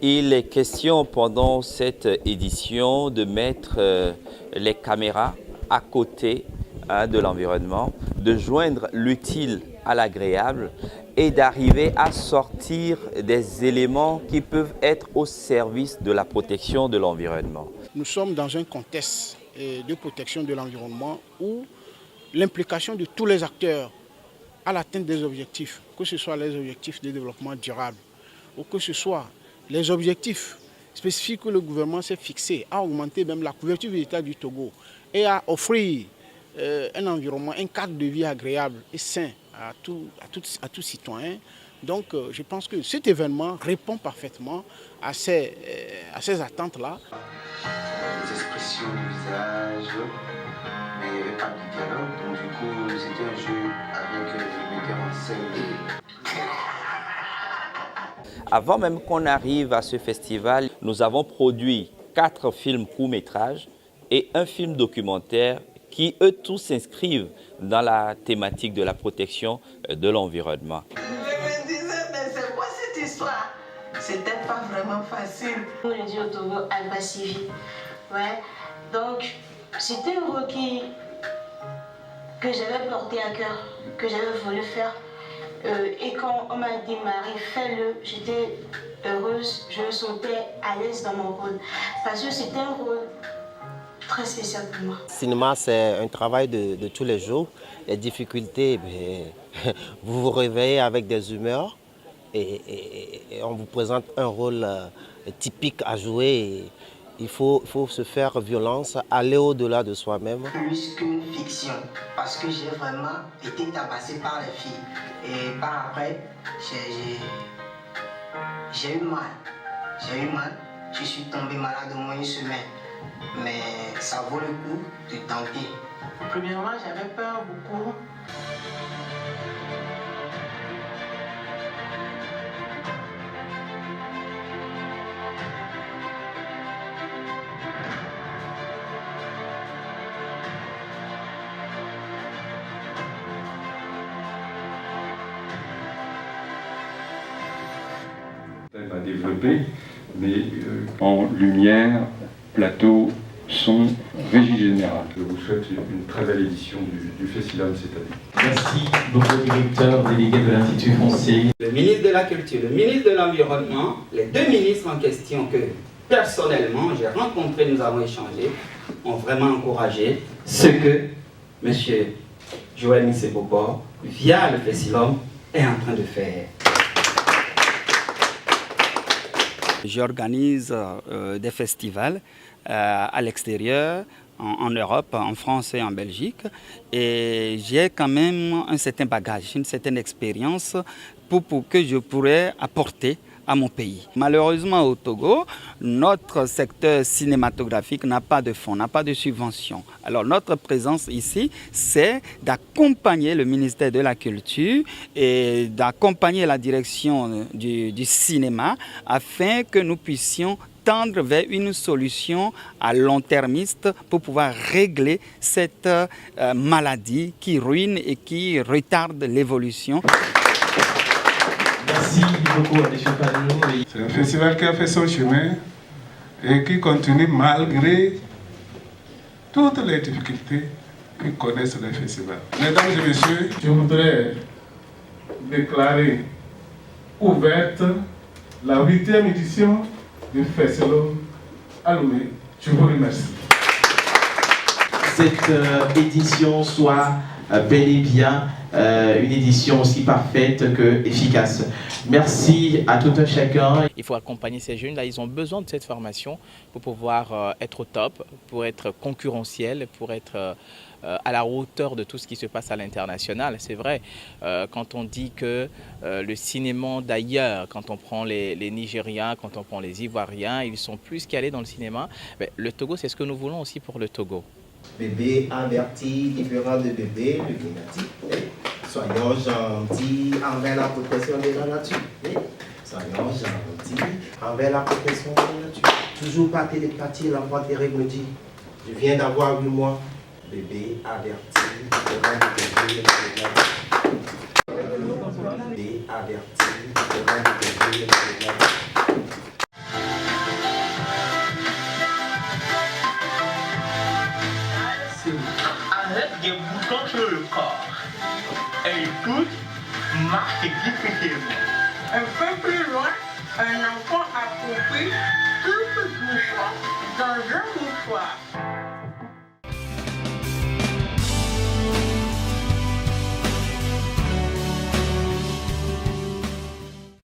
Il est question pendant cette édition de mettre les caméras à côté de l'environnement, de joindre l'utile à l'agréable et d'arriver à sortir des éléments qui peuvent être au service de la protection de l'environnement. Nous sommes dans un contexte de protection de l'environnement où l'implication de tous les acteurs à l'atteinte des objectifs, que ce soit les objectifs de développement durable ou que ce soit les objectifs spécifiques que le gouvernement s'est fixés à augmenter même la couverture végétale du Togo et à offrir un environnement, un cadre de vie agréable et sain à tout citoyen. Donc je pense que cet événement répond parfaitement à ces attentes-là. Les expressions du visage, mais il n'y avait pas de dialogue, donc du coup c'était un jeu avec le metteur en scène. Avant même qu'on arrive à ce festival, nous avons produit 4 films courts-métrages et un film documentaire qui, eux tous, s'inscrivent dans la thématique de la protection de l'environnement. Je me disais, mais c'est quoi cette histoire? C'était pas vraiment facile. On le dit au Togo, Alba Civil. Ouais. Donc, c'était un rôle que j'avais porté à cœur, que j'avais voulu faire. Et quand on m'a dit, Marie, fais-le, j'étais heureuse, je me sentais à l'aise dans mon rôle. Parce que c'était un rôle très spécial pour moi. Le cinéma, c'est un travail de tous les jours. Les difficultés, vous vous réveillez avec des humeurs et on vous présente un rôle typique à jouer. Il faut se faire violence, aller au-delà de soi-même. Plus qu'une fiction, parce que j'ai vraiment été tabassé par les filles. Et par après, j'ai eu mal. Je suis tombé malade au moins une semaine. Mais ça vaut le coup de tenter. Premièrement, j'avais peur beaucoup. À développer, mais en lumière, plateau, son, régie générale. Je vous souhaite une très belle édition du festival cette année. Merci beaucoup, directeur délégué de l'Institut Foncier. Le ministre de la Culture, le ministre de l'Environnement, les deux ministres en question que personnellement j'ai rencontrés, nous avons échangé, ont vraiment encouragé ce que M. Joël Missé-Bokor, via le festival, est en train de faire. J'organise des festivals à l'extérieur, en Europe, en France et en Belgique. Et j'ai quand même un certain bagage, une certaine expérience pour que je pourrais apporter à mon pays. Malheureusement au Togo, notre secteur cinématographique n'a pas de fonds, n'a pas de subventions. Alors notre présence ici, c'est d'accompagner le ministère de la Culture et d'accompagner la direction du cinéma afin que nous puissions tendre vers une solution à long termiste pour pouvoir régler cette maladie qui ruine et qui retarde l'évolution. Merci beaucoup à M. Panou. C'est un festival qui a fait son chemin et qui continue malgré toutes les difficultés que connaissent les festivals. Mesdames et messieurs, je voudrais déclarer ouverte la 8e édition du festival Alumé. Je vous remercie. Cette édition soit bel et bien une édition aussi parfaite que efficace. Merci à tout un chacun. Il faut accompagner ces jeunes-là, ils ont besoin de cette formation pour pouvoir être au top, pour être concurrentiel, pour être à la hauteur de tout ce qui se passe à l'international. C'est vrai, quand on dit que le cinéma d'ailleurs, quand on prend les Nigériens, quand on prend les Ivoiriens, ils sont plus calés dans le cinéma. Mais le Togo, c'est ce que nous voulons aussi pour le Togo. Bébé averti, différent de bébé, le guénatique. Soyons gentils envers la protection de la nature. Soyons gentils envers la protection de la nature. Toujours par télépathie, l'enfant terrible me dit, je viens d'avoir 8 mois. Bébé averti, différent de bébé, le guénatique. Bébé averti, différent de bébé, le guénatique. des boutons sur le corps. Elle touche, marche difficilement. Un peu plus loin, un enfant accroupi, tout doucement dans un mouchoir.